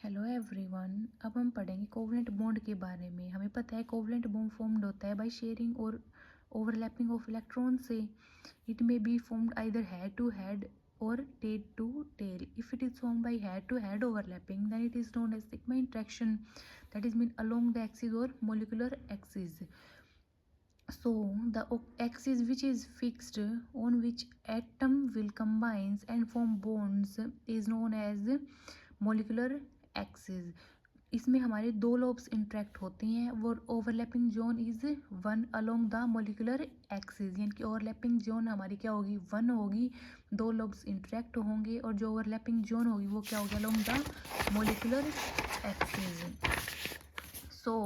Hello everyone. अब हम पढ़ेंगे कोवलेंट बॉन्ड के बारे में। हमें पता है कोवलेंट बॉन्ड फॉर्म्ड होता है बाय शेयरिंग और ओवरलैपिंग ऑफ इलेक्ट्रॉन से। It may be formed either head to head और tail to tail. If it is formed by head to head overlapping, then it is known as sigma interaction, that is mean along the axis or molecular axis. So the axis which is fixed on which atom will combine and form bonds is known as molecular axis. इसमें हमारे दो lobes interact होती हैं वो overlapping zone is one along the molecular axis, यानी कि overlapping zone हमारी क्या होगी, वन होगी, दो लोब्स इंटरेक्ट होंगे और जो ओवरलैपिंग जोन होगी वो क्या होगी, along the molecular axis. So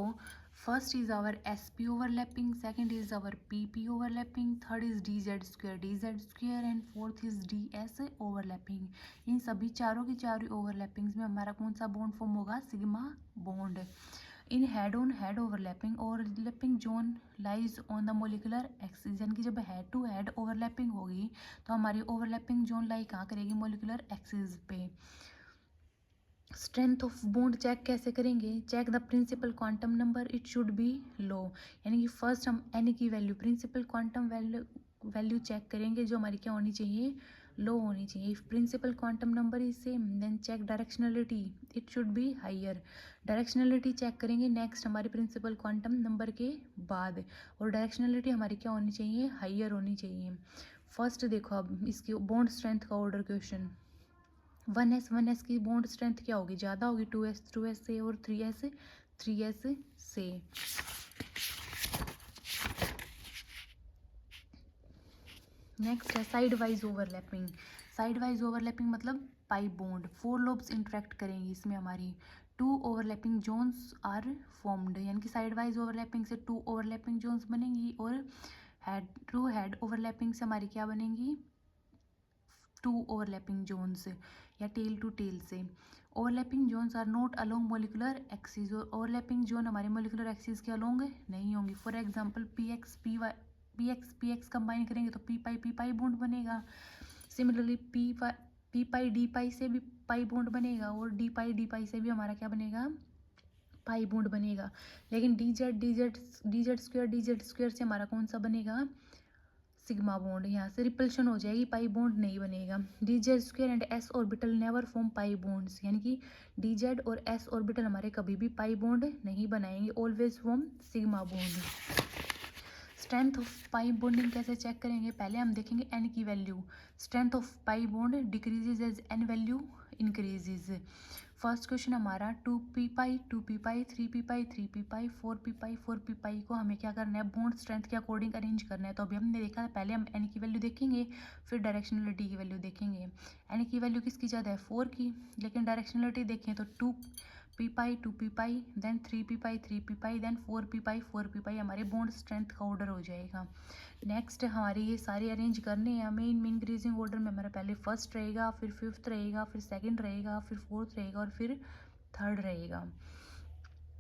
first is our sp overlapping, second is our pp overlapping, third is dz square and fourth is ds overlapping. इन सभी चारों की चारों ओवरलैपिंग्स में हमारा कौन सा बॉन्ड फॉर्म होगा, sigma bond. In head on head overlapping zone lies on the molecular axis, यानी कि जब हेड टू हेड ओवरलैपिंग होगी तो हमारी ओवरलैपिंग जोन लाई कहाँ करेगी, मोलिकुलर एक्सिस पे. स्ट्रेंथ ऑफ बॉन्ड चेक कैसे करेंगे, check the principal quantum number, it should be low. यानी कि फर्स्ट हम एन की value, principal quantum value check करेंगे जो हमारी क्या होनी चाहिए, लो होनी चाहिए. If principal quantum number is same then check directionality, it should be higher. Directionality check करेंगे नेक्स्ट हमारे प्रिंसिपल क्वांटम नंबर के बाद, और डायरेक्शनलिटी हमारी क्या होनी चाहिए, हायर होनी चाहिए. फर्स्ट देखो अब इसकी बॉन्ड स्ट्रेंथ का ऑर्डर क्वेश्चन. 1s की बॉन्ड स्ट्रेंथ क्या होगी, ज़्यादा होगी 2s से और 3s से. नेक्स्ट है side wise overlapping. Side wise overlapping मतलब pi bond, four lobes interact करेंगी इसमें हमारी, two overlapping zones are formed, यानी कि साइड वाइज ओवरलैपिंग से टू ओवरलैपिंग जोन्स बनेंगी और हेड टू हेड ओवरलैपिंग से हमारी क्या बनेंगी, टू ओवरलैपिंग जोन्स या टेल टू टेल से. Overlapping zones are not along molecular axis, और ओवरलैपिंग जोन हमारे मोलिकुलर एक्सिस के अलोंग नहीं होंगी. For example p x combine करेंगे तो पी पाई बॉन्ड बनेगा. Similarly p pi d pi से भी पाई बॉन्ड बनेगा और डी पाई से भी हमारा क्या बनेगा, पाई बॉन्ड बनेगा. लेकिन डी जेड स्क्वायर से हमारा कौन सा बनेगा, सिग्मा बॉन्ड. यहाँ से रिपल्शन हो जाएगी, पाई बॉन्ड नहीं बनेगा. D z square and s orbital never form pi bonds, यानी कि डी जेड और एस ऑर्बिटल हमारे कभी भी पाई बॉन्ड नहीं बनाएंगे, always form sigma bond. Strength of pi bonding कैसे चेक करेंगे, पहले हम देखेंगे एन की value. Strength of pi bond decreases as n value increases. First question हमारा 2p पाई 3p पाई 3p पाई 4p पाई को हमें क्या करना है, बॉन्ड स्ट्रेंथ के अकॉर्डिंग अरेंज करना है. तो अभी हमने देखा पहले हम एन की वैल्यू देखेंगे फिर डायरेक्शनलिटी की वैल्यू देखेंगे. एन की वैल्यू किसकी ज़्यादा है, 4 की, लेकिन डायरेक्शनलिटी देखें तो 2p पाई 2p पाई देन 3p पाई देन 4p पाई हमारे बॉन्ड स्ट्रेंथ का ऑर्डर हो जाएगा. नेक्स्ट हमारे ये सारे अरेंज करने हैं हमें इन इंक्रीजिंग ऑर्डर में. हमारा पहले फर्स्ट रहेगा, फिर फिफ्थ रहेगा, फिर सेकंड रहेगा, फिर फोर्थ रहेगा और फिर थर्ड रहेगा.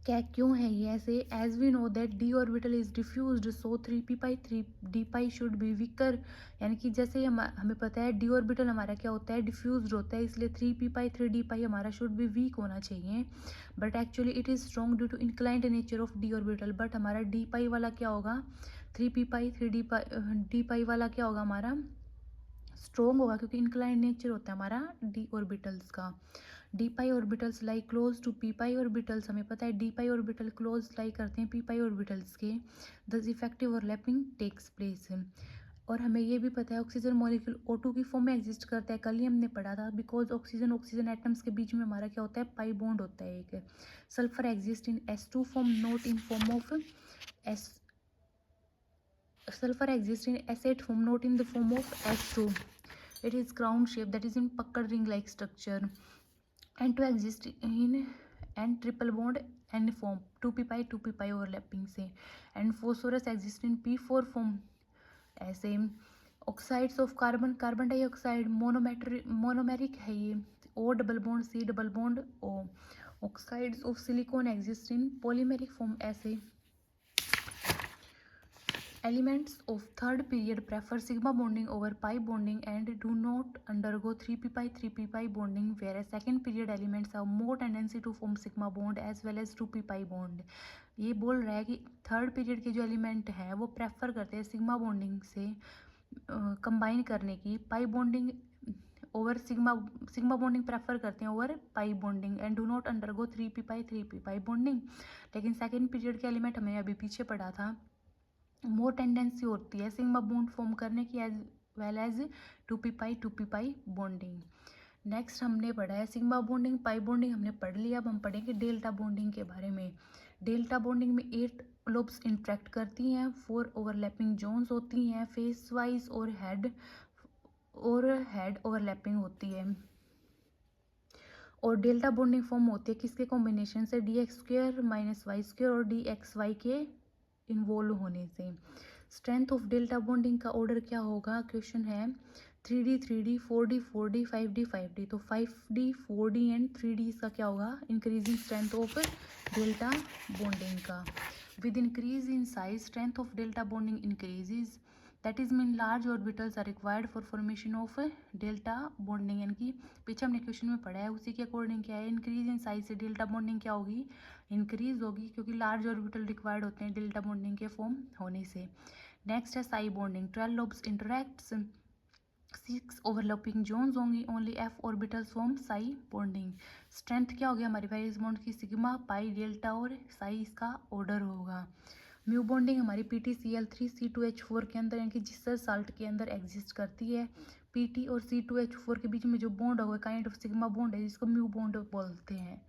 क्या क्यों है ये ऐसे, as we know that d orbital is diffused so 3p pi 3d pi should be weaker. यानी कि जैसे हमें पता है डी ऑर्बिटल हमारा क्या होता है, डिफ्यूज्ड होता है, इसलिए 3p पाई 3d पाई हमारा शुड बी वीक होना चाहिए. But actually it is strong due to inclined nature of d orbital. But हमारा डी पाई वाला क्या होगा, 3p पाई 3d पाई वाला क्या होगा, हमारा स्ट्रॉन्ग होगा क्योंकि इंक्लाइंड नेचर होता है हमारा डी ऑर्बिटल्स का. D pi orbitals lie close to p pi orbitals, हमें पता है d pi orbital close lie करते हैं पी पाई ऑर्बिटल्स के, दस इफेक्टिव ओवरलैपिंग टेक्स प्लेस. और हमें ये भी पता है ऑक्सीजन मॉलिक्यूल O2 की फॉर्म में एग्जिस्ट करता है, कल ही हमने पढ़ा था, बिकॉज ऑक्सीजन एटम्स के बीच में हमारा क्या होता है, पाई बॉन्ड होता है एक. Sulphur exist in S2 form, not in form of S. Sulfur exists in S8 form, not in the form of S2. It is crown shape, that is in puckered ring like structure. N2 exists in N triple bond N form, 2p pi overlapping से. And phosphorus exists in P4 form ऐसे. Oxides of carbon dioxide monomeric है ये, O double bond C double bond O. Oxides of silicon exist in polymeric form ऐसे. Elements of third period prefer sigma bonding over pi bonding and do not undergo 3p pi 3p pi bonding, whereas second period elements have more tendency to form sigma bond as well as 2p pi bond. ये बोल रहा है कि third period के जो element हैं वो prefer करते हैं सिग्मा बॉन्डिंग से कंबाइन करने की, pi bonding over sigma bonding prefer करते हैं over pi bonding and do not undergo 3p pi bonding. लेकिन सेकेंड पीरियड के एलिमेंट हमें अभी पीछे पढ़ा था, मोर टेंडेंसी होती है सिग्मा बॉन्ड फॉर्म करने की as well as 2p pi bonding. Next हमने पढ़ा है सिग्मा बॉन्डिंग, पाई बॉन्डिंग हमने पढ़ लिया। अब हम पढ़ेंगे डेल्टा बॉन्डिंग के बारे में। डेल्टा बॉन्डिंग में 8 लोब्स इंटरेक्ट करती हैं, 4 ओवरलैपिंग जोन्स होती हैं, फेस वाइज और हेड ओवरलैपिंग होती है। और डेल्टा बॉन्डिंग फॉर्म होती है किसके कॉम्बिनेशन से, dx² - y² और dxy के इन्वॉल्व होने से। स्ट्रेंथ ऑफ डेल्टा बॉन्डिंग का ऑर्डर क्या होगा, क्वेश्चन है 3d 3d 4d 4d 5d 5d, तो 5d 4d एंड 3d इसका क्या होगा, increasing strength of delta bonding का। With increase in size strength of delta bonding increases, that is mean large orbitals are required for formation of delta bonding, यानी कि पीछे हमने question में पढ़ा है उसी के अकॉर्डिंग क्या है, इंक्रीज इन साइज से डेल्टा बॉन्डिंग क्या होगी, इंक्रीज होगी, क्योंकि लार्ज ऑर्बिटल रिक्वायर्ड होते हैं डेल्टा बॉन्डिंग के फॉर्म होने से। नेक्स्ट है phi bonding, 12 lobes interacts, 6 overlapping zones होंगी, only f orbitals form phi bonding. Strength क्या हो गया हमारी वैलेंस बॉन्ड की, सिग्मा पाई डेल्टा और साई इसका ऑर्डर होगा। म्यू बॉन्डिंग हमारी PT Cl3 C2H4 के अंदर, यानी कि जिसर साल्ट के अंदर एग्जिस्ट करती है। PT और C2H4 के बीच में जो बॉन्ड होगा काइंड ऑफ सिग्मा बॉन्ड है जिसको म्यू बॉन्ड बोलते हैं।